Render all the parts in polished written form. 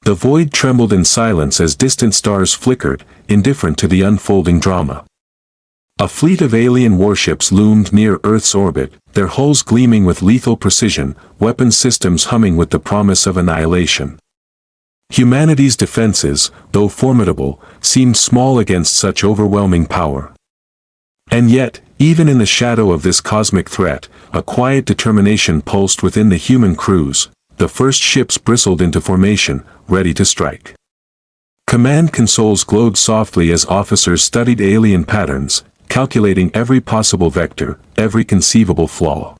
The void trembled in silence as distant stars flickered, indifferent to the unfolding drama. A fleet of alien warships loomed near Earth's orbit, their hulls gleaming with lethal precision, weapon systems humming with the promise of annihilation. Humanity's defenses, though formidable, seemed small against such overwhelming power. And yet, even in the shadow of this cosmic threat, a quiet determination pulsed within the human crews. The first ships bristled into formation, ready to strike. Command consoles glowed softly as officers studied alien patterns, calculating every possible vector, every conceivable flaw.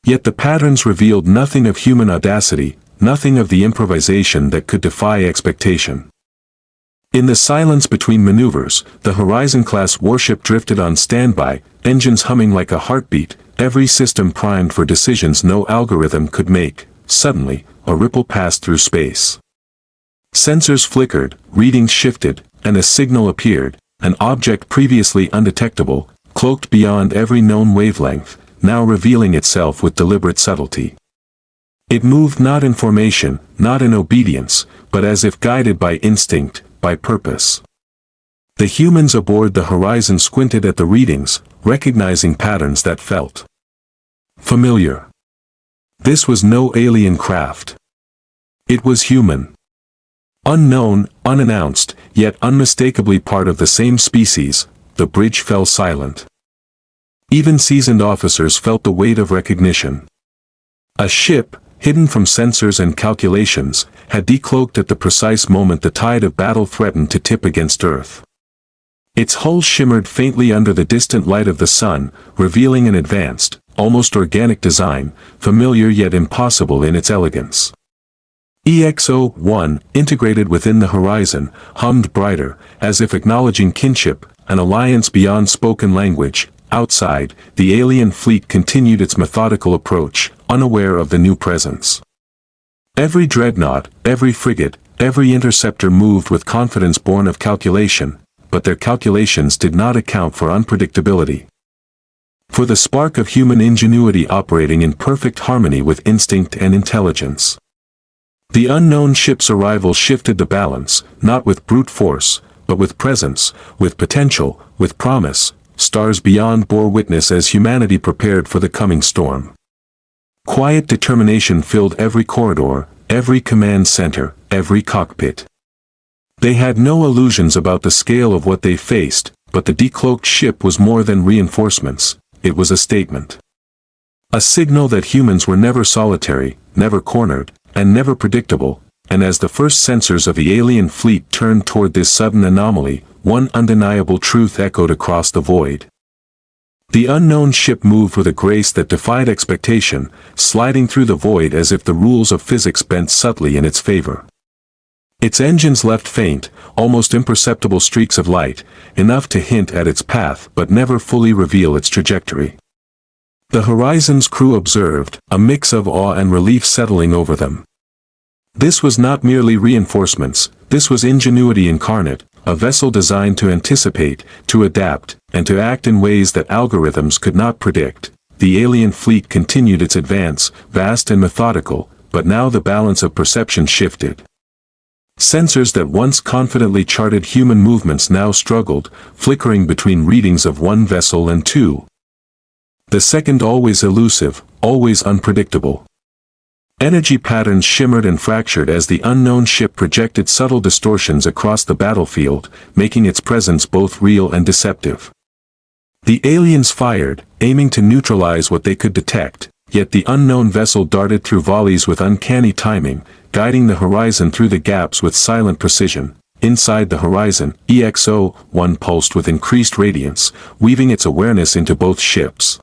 Yet the patterns revealed nothing of human audacity, nothing of the improvisation that could defy expectation. In the silence between maneuvers, the Horizon-class warship drifted on standby, engines humming like a heartbeat, every system primed for decisions no algorithm could make. Suddenly, a ripple passed through space. Sensors flickered, readings shifted, and a signal appeared, an object previously undetectable, cloaked beyond every known wavelength, now revealing itself with deliberate subtlety. It moved not in formation, not in obedience, but as if guided by instinct, by purpose. The humans aboard the Horizon squinted at the readings, recognizing patterns that felt familiar. This was no alien craft. It was human. Unknown, unannounced, yet unmistakably part of the same species. The bridge fell silent. Even seasoned officers felt the weight of recognition. A ship, hidden from sensors and calculations, had decloaked at the precise moment the tide of battle threatened to tip against Earth. Its hull shimmered faintly under the distant light of the sun, revealing an advanced, almost organic design, familiar yet impossible in its elegance. EXO-1, integrated within the Horizon, hummed brighter, as if acknowledging kinship, an alliance beyond spoken language. Outside, the alien fleet continued its methodical approach, unaware of the new presence. Every dreadnought, every frigate, every interceptor moved with confidence born of calculation, but their calculations did not account for unpredictability. For the spark of human ingenuity operating in perfect harmony with instinct and intelligence. The unknown ship's arrival shifted the balance, not with brute force, but with presence, with potential, with promise. Stars beyond bore witness as humanity prepared for the coming storm. Quiet determination filled every corridor, every command center, every cockpit. They had no illusions about the scale of what they faced, but the decloaked ship was more than reinforcements. It was a statement. A signal that humans were never solitary, never cornered, and never predictable, and as the first sensors of the alien fleet turned toward this sudden anomaly, one undeniable truth echoed across the void. The unknown ship moved with a grace that defied expectation, sliding through the void as if the rules of physics bent subtly in its favor. Its engines left faint, almost imperceptible streaks of light, enough to hint at its path but never fully reveal its trajectory. The Horizon's crew observed, a mix of awe and relief settling over them. This was not merely reinforcements, this was ingenuity incarnate, a vessel designed to anticipate, to adapt, and to act in ways that algorithms could not predict. The alien fleet continued its advance, vast and methodical, but now the balance of perception shifted. Sensors that once confidently charted human movements now struggled, flickering between readings of one vessel and two. The second always elusive, always unpredictable. Energy patterns shimmered and fractured as the unknown ship projected subtle distortions across the battlefield, making its presence both real and deceptive. The aliens fired, aiming to neutralize what they could detect, yet the unknown vessel darted through volleys with uncanny timing, guiding the Horizon through the gaps with silent precision. Inside the Horizon, EXO-1 pulsed with increased radiance, weaving its awareness into both ships.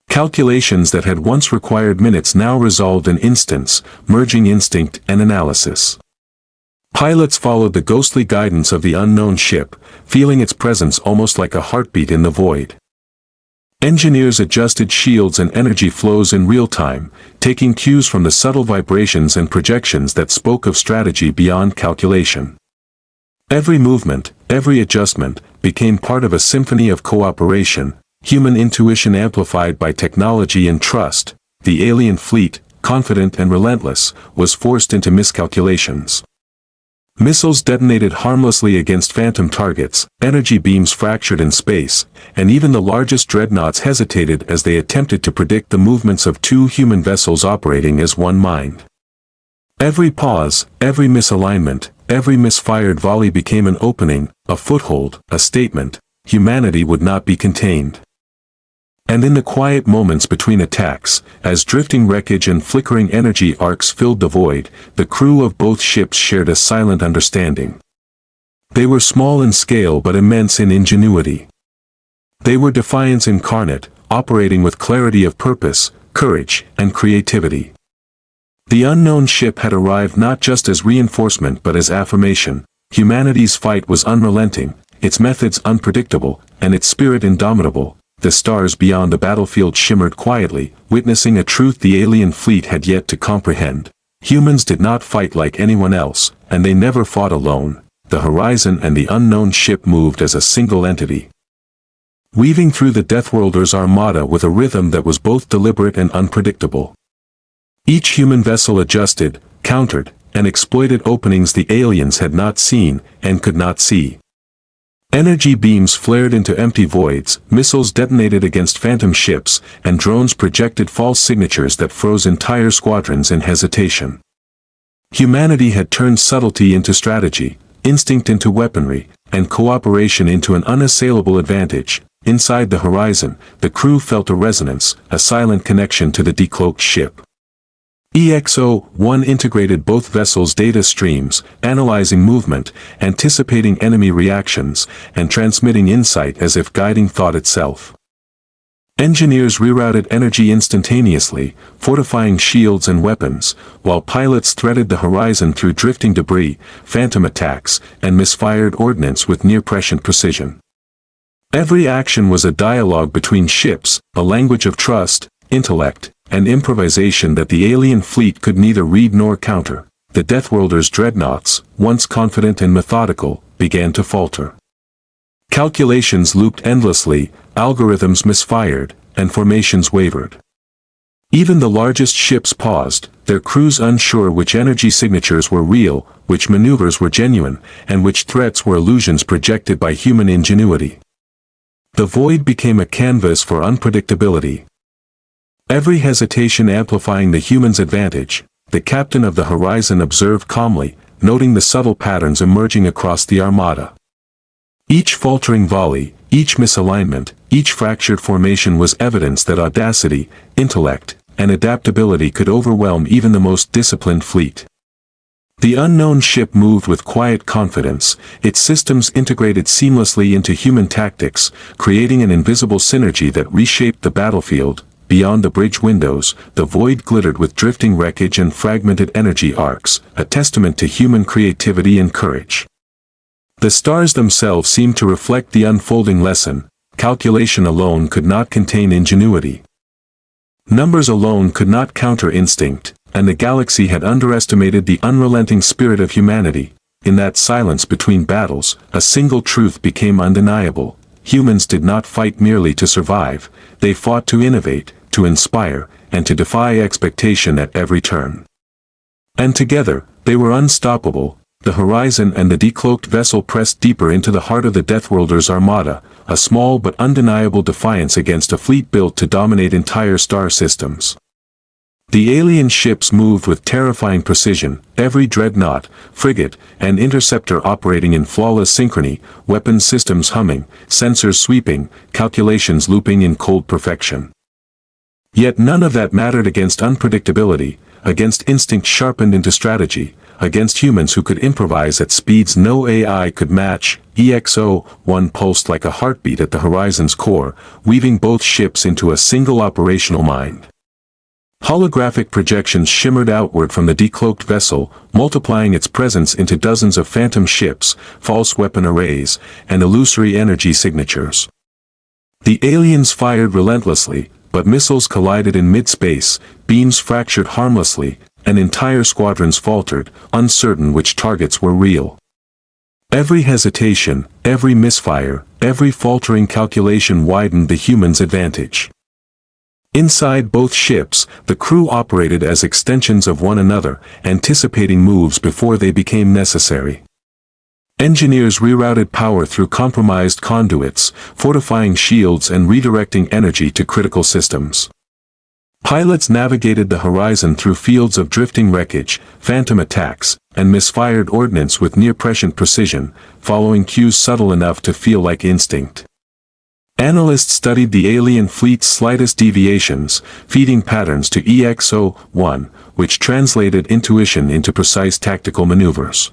Calculations that had once required minutes now resolved in instants, merging instinct and analysis. Pilots followed the ghostly guidance of the unknown ship, feeling its presence almost like a heartbeat in the void. Engineers adjusted shields and energy flows in real time, taking cues from the subtle vibrations and projections that spoke of strategy beyond calculation. Every movement, every adjustment, became part of a symphony of cooperation, human intuition amplified by technology and trust. The alien fleet, confident and relentless, was forced into miscalculations. Missiles detonated harmlessly against phantom targets, energy beams fractured in space, and even the largest dreadnoughts hesitated as they attempted to predict the movements of two human vessels operating as one mind. Every pause, every misalignment, every misfired volley became an opening, a foothold, a statement. Humanity would not be contained. And in the quiet moments between attacks, as drifting wreckage and flickering energy arcs filled the void, the crew of both ships shared a silent understanding. They were small in scale but immense in ingenuity. They were defiance incarnate, operating with clarity of purpose, courage, and creativity. The unknown ship had arrived not just as reinforcement but as affirmation. Humanity's fight was unrelenting, its methods unpredictable, and its spirit indomitable. The stars beyond the battlefield shimmered quietly, witnessing a truth the alien fleet had yet to comprehend. Humans did not fight like anyone else, and they never fought alone. The horizon and the unknown ship moved as a single entity, weaving through the Deathworlders' armada with a rhythm that was both deliberate and unpredictable. Each human vessel adjusted, countered, and exploited openings the aliens had not seen and could not see. Energy beams flared into empty voids, missiles detonated against phantom ships, and drones projected false signatures that froze entire squadrons in hesitation. Humanity had turned subtlety into strategy, instinct into weaponry, and cooperation into an unassailable advantage. Inside the horizon, the crew felt a resonance, a silent connection to the decloaked ship. EXO-1 integrated both vessels' data streams, analyzing movement, anticipating enemy reactions, and transmitting insight as if guiding thought itself. Engineers rerouted energy instantaneously, fortifying shields and weapons, while pilots threaded the horizon through drifting debris, phantom attacks, and misfired ordnance with near-prescient precision. Every action was a dialogue between ships, a language of trust, intellect, and improvisation that the alien fleet could neither read nor counter. The Deathworlders' dreadnoughts, once confident and methodical, began to falter. Calculations looped endlessly, algorithms misfired, and formations wavered. Even the largest ships paused, their crews unsure which energy signatures were real, which maneuvers were genuine, and which threats were illusions projected by human ingenuity. The void became a canvas for unpredictability. Every hesitation amplifying the human's advantage. The captain of the horizon observed calmly, noting the subtle patterns emerging across the armada. Each faltering volley, each misalignment, each fractured formation was evidence that audacity, intellect, and adaptability could overwhelm even the most disciplined fleet. The unknown ship moved with quiet confidence, its systems integrated seamlessly into human tactics, creating an invisible synergy that reshaped the battlefield. Beyond the bridge windows, the void glittered with drifting wreckage and fragmented energy arcs, a testament to human creativity and courage. The stars themselves seemed to reflect the unfolding lesson. Calculation alone could not contain ingenuity. Numbers alone could not counter instinct, and the galaxy had underestimated the unrelenting spirit of humanity. In that silence between battles, a single truth became undeniable. Humans did not fight merely to survive, they fought to innovate, to inspire, and to defy expectation at every turn. And together, they were unstoppable. The horizon and the decloaked vessel pressed deeper into the heart of the Deathworlders' armada, a small but undeniable defiance against a fleet built to dominate entire star systems. The alien ships moved with terrifying precision, every dreadnought, frigate, and interceptor operating in flawless synchrony, weapons systems humming, sensors sweeping, calculations looping in cold perfection. Yet none of that mattered against unpredictability, against instinct sharpened into strategy, against humans who could improvise at speeds no AI could match. EXO-1 pulsed like a heartbeat at the horizon's core, weaving both ships into a single operational mind. Holographic projections shimmered outward from the decloaked vessel, multiplying its presence into dozens of phantom ships, false weapon arrays, and illusory energy signatures. The aliens fired relentlessly, but missiles collided in mid-space, beams fractured harmlessly, and entire squadrons faltered, uncertain which targets were real. Every hesitation, every misfire, every faltering calculation widened the humans' advantage. Inside both ships, the crew operated as extensions of one another, anticipating moves before they became necessary. Engineers rerouted power through compromised conduits, fortifying shields and redirecting energy to critical systems. Pilots navigated the horizon through fields of drifting wreckage, phantom attacks, and misfired ordnance with near-prescient precision, following cues subtle enough to feel like instinct. Analysts studied the alien fleet's slightest deviations, feeding patterns to EXO-1, which translated intuition into precise tactical maneuvers.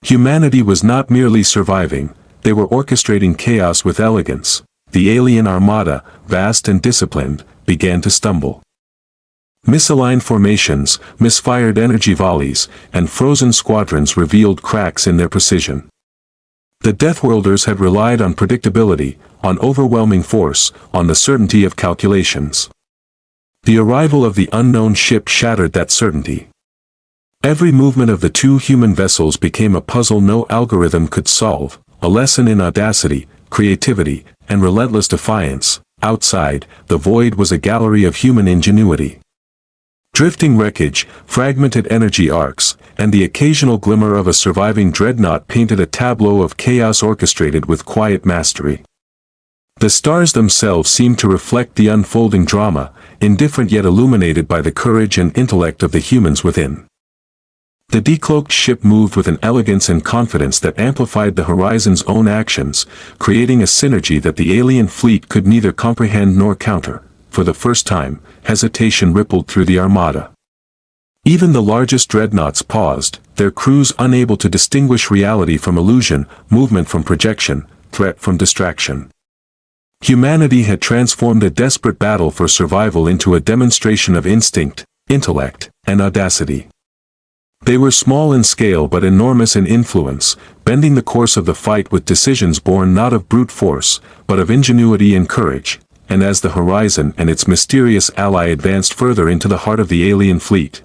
Humanity was not merely surviving, they were orchestrating chaos with elegance. The alien armada, vast and disciplined, began to stumble. Misaligned formations, misfired energy volleys, and frozen squadrons revealed cracks in their precision. The Deathworlders had relied on predictability, on overwhelming force, on the certainty of calculations. The arrival of the unknown ship shattered that certainty. Every movement of the two human vessels became a puzzle no algorithm could solve, a lesson in audacity, creativity, and relentless defiance. Outside, the void was a gallery of human ingenuity. Drifting wreckage, fragmented energy arcs, and the occasional glimmer of a surviving dreadnought painted a tableau of chaos orchestrated with quiet mastery. The stars themselves seemed to reflect the unfolding drama, indifferent yet illuminated by the courage and intellect of the humans within. The decloaked ship moved with an elegance and confidence that amplified the horizon's own actions, creating a synergy that the alien fleet could neither comprehend nor counter. For the first time, hesitation rippled through the armada. Even the largest dreadnoughts paused, their crews unable to distinguish reality from illusion, movement from projection, threat from distraction. Humanity had transformed a desperate battle for survival into a demonstration of instinct, intellect, and audacity. They were small in scale but enormous in influence, bending the course of the fight with decisions born not of brute force, but of ingenuity and courage. And as the horizon and its mysterious ally advanced further into the heart of the alien fleet,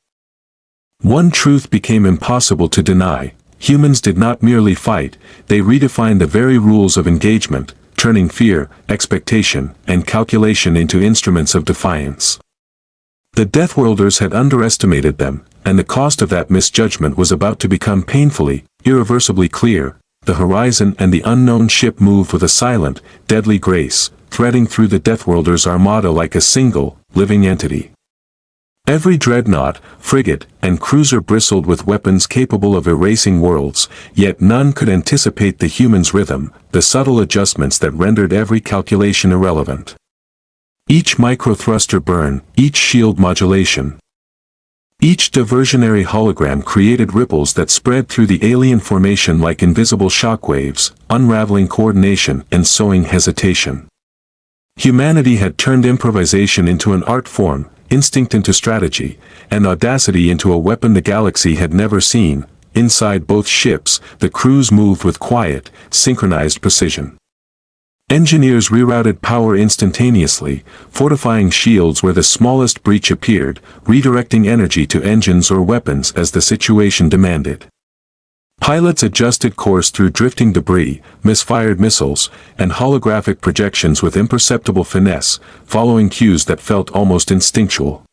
one truth became impossible to deny: humans did not merely fight, they redefined the very rules of engagement, turning fear, expectation, and calculation into instruments of defiance. The Deathworlders had underestimated them, and the cost of that misjudgment was about to become painfully, irreversibly clear. The horizon and the unknown ship moved with a silent, deadly grace, threading through the Deathworlders' armada like a single, living entity. Every dreadnought, frigate, and cruiser bristled with weapons capable of erasing worlds, yet none could anticipate the human's rhythm, the subtle adjustments that rendered every calculation irrelevant. Each microthruster burn, each shield modulation, each diversionary hologram created ripples that spread through the alien formation like invisible shockwaves, unraveling coordination and sowing hesitation. Humanity had turned improvisation into an art form, instinct into strategy, and audacity into a weapon the galaxy had never seen. Inside both ships, the crews moved with quiet, synchronized precision. Engineers rerouted power instantaneously, fortifying shields where the smallest breach appeared, redirecting energy to engines or weapons as the situation demanded. Pilots adjusted course through drifting debris, misfired missiles, and holographic projections with imperceptible finesse, following cues that felt almost instinctual.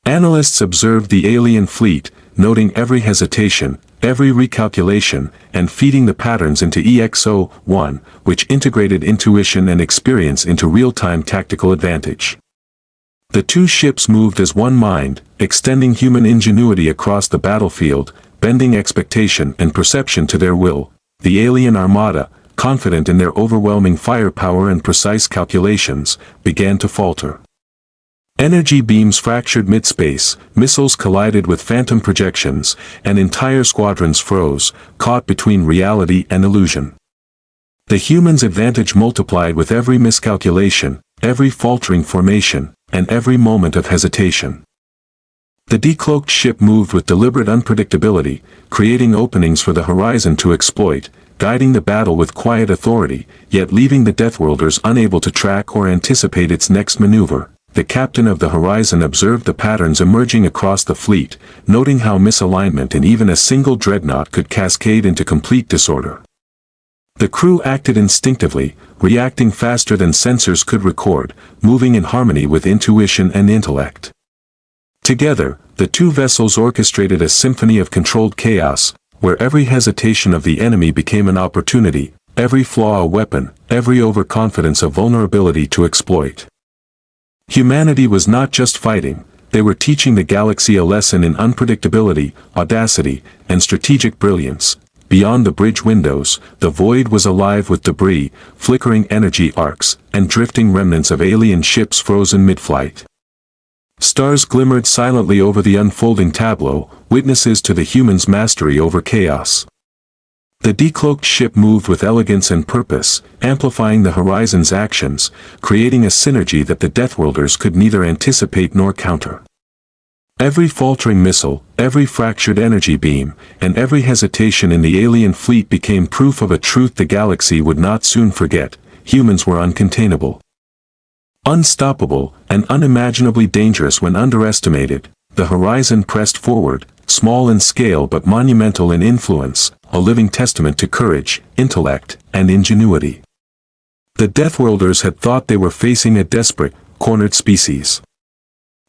Analysts observed the alien fleet, noting every hesitation, every recalculation, and feeding the patterns into EXO-1, which integrated intuition and experience into real-time tactical advantage. The two ships moved as one mind, extending human ingenuity across the battlefield, bending expectation and perception to their will. The alien armada, confident in their overwhelming firepower and precise calculations, began to falter. Energy beams fractured mid-space, missiles collided with phantom projections, and entire squadrons froze, caught between reality and illusion. The humans' advantage multiplied with every miscalculation, every faltering formation, and every moment of hesitation. The decloaked ship moved with deliberate unpredictability, creating openings for the horizon to exploit, guiding the battle with quiet authority, yet leaving the Deathworlders unable to track or anticipate its next maneuver. The captain of the horizon observed the patterns emerging across the fleet, noting how misalignment in even a single dreadnought could cascade into complete disorder. The crew acted instinctively, reacting faster than sensors could record, moving in harmony with intuition and intellect. Together, the two vessels orchestrated a symphony of controlled chaos, where every hesitation of the enemy became an opportunity, every flaw a weapon, every overconfidence a vulnerability to exploit. Humanity was not just fighting, they were teaching the galaxy a lesson in unpredictability, audacity, and strategic brilliance. Beyond the bridge windows, the void was alive with debris, flickering energy arcs, and drifting remnants of alien ships frozen mid-flight. Stars glimmered silently over the unfolding tableau, witnesses to the humans' mastery over chaos. The decloaked ship moved with elegance and purpose, amplifying the horizon's actions, creating a synergy that the Deathworlders could neither anticipate nor counter. Every faltering missile, every fractured energy beam, and every hesitation in the alien fleet became proof of a truth the galaxy would not soon forget: humans were uncontainable. Unstoppable, and unimaginably dangerous when underestimated, the horizon pressed forward, small in scale but monumental in influence, a living testament to courage, intellect, and ingenuity. The Deathworlders had thought they were facing a desperate, cornered species.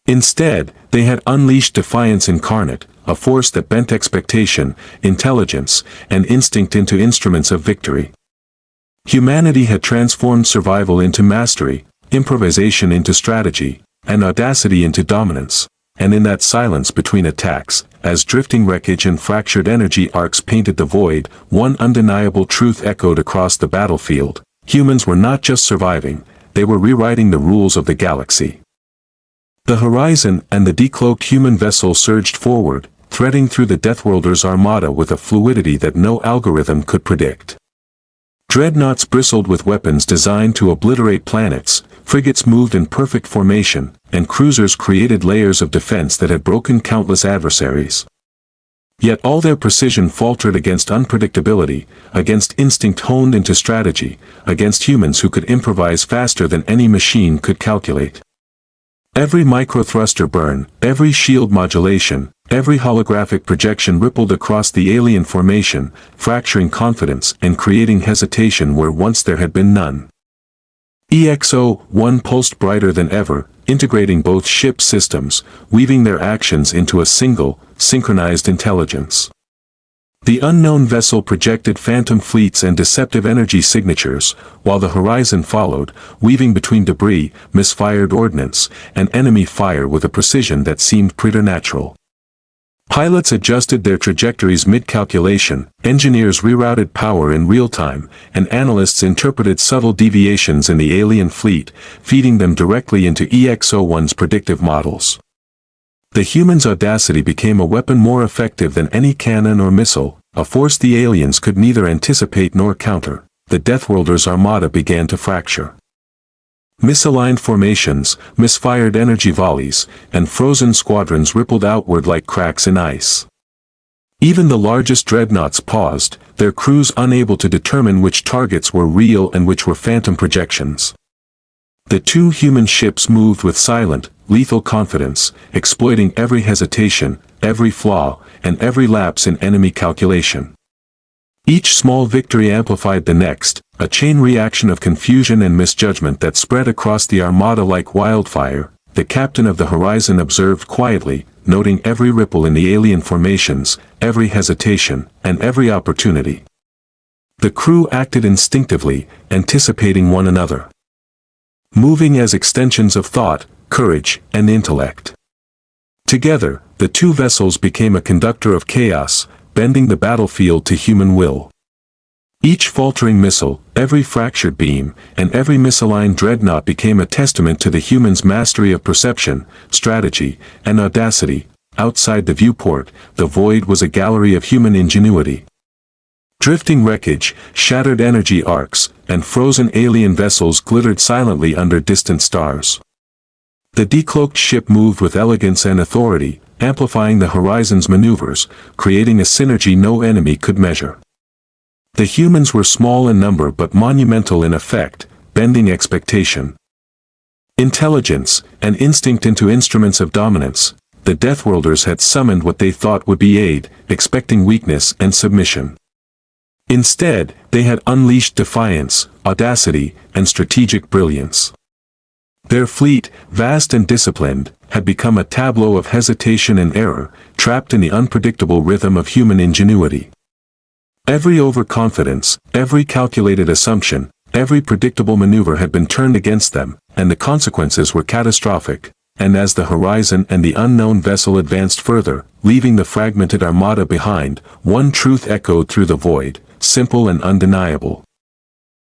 Instead, they had unleashed defiance incarnate, a force that bent expectation, intelligence, and instinct into instruments of victory. Humanity had transformed survival into mastery, improvisation into strategy, and audacity into dominance. And in that silence between attacks, as drifting wreckage and fractured energy arcs painted the void, one undeniable truth echoed across the battlefield: humans were not just surviving, they were rewriting the rules of the galaxy. The horizon and the decloaked human vessel surged forward, threading through the Deathworlders' armada with a fluidity that no algorithm could predict. Dreadnoughts bristled with weapons designed to obliterate planets, frigates moved in perfect formation, and cruisers created layers of defense that had broken countless adversaries. Yet all their precision faltered against unpredictability, against instinct honed into strategy, against humans who could improvise faster than any machine could calculate. Every microthruster burn, every shield modulation, every holographic projection rippled across the alien formation, fracturing confidence and creating hesitation where once there had been none. EXO-1 pulsed brighter than ever, integrating both ship systems, weaving their actions into a single, synchronized intelligence. The unknown vessel projected phantom fleets and deceptive energy signatures, while the horizon followed, weaving between debris, misfired ordnance, and enemy fire with a precision that seemed preternatural. Pilots adjusted their trajectories mid-calculation, engineers rerouted power in real time, and analysts interpreted subtle deviations in the alien fleet, feeding them directly into EXO-1's predictive models. The humans' audacity became a weapon more effective than any cannon or missile, a force the aliens could neither anticipate nor counter. The Deathworlders' armada began to fracture. Misaligned formations, misfired energy volleys, and frozen squadrons rippled outward like cracks in ice. Even the largest dreadnoughts paused, their crews unable to determine which targets were real and which were phantom projections. The two human ships moved with silent, lethal confidence, exploiting every hesitation, every flaw, and every lapse in enemy calculation. Each small victory amplified the next, a chain reaction of confusion and misjudgment that spread across the armada like wildfire. The captain of the horizon observed quietly, noting every ripple in the alien formations, every hesitation, and every opportunity. The crew acted instinctively, anticipating one another, moving as extensions of thought, courage, and intellect. Together, the two vessels became a conductor of chaos, bending the battlefield to human will. Each faltering missile, every fractured beam, and every misaligned dreadnought became a testament to the humans' mastery of perception, strategy, and audacity. Outside the viewport, the void was a gallery of human ingenuity. Drifting wreckage, shattered energy arcs, and frozen alien vessels glittered silently under distant stars. The decloaked ship moved with elegance and authority, amplifying the horizon's maneuvers, creating a synergy no enemy could measure. The humans were small in number but monumental in effect, bending expectation, intelligence, and instinct into instruments of dominance. The Deathworlders had summoned what they thought would be aid, expecting weakness and submission. Instead, they had unleashed defiance, audacity, and strategic brilliance. Their fleet, vast and disciplined, had become a tableau of hesitation and error, trapped in the unpredictable rhythm of human ingenuity. Every overconfidence, every calculated assumption, every predictable maneuver had been turned against them, and the consequences were catastrophic. And as the horizon and the unknown vessel advanced further, leaving the fragmented armada behind, one truth echoed through the void, simple and undeniable.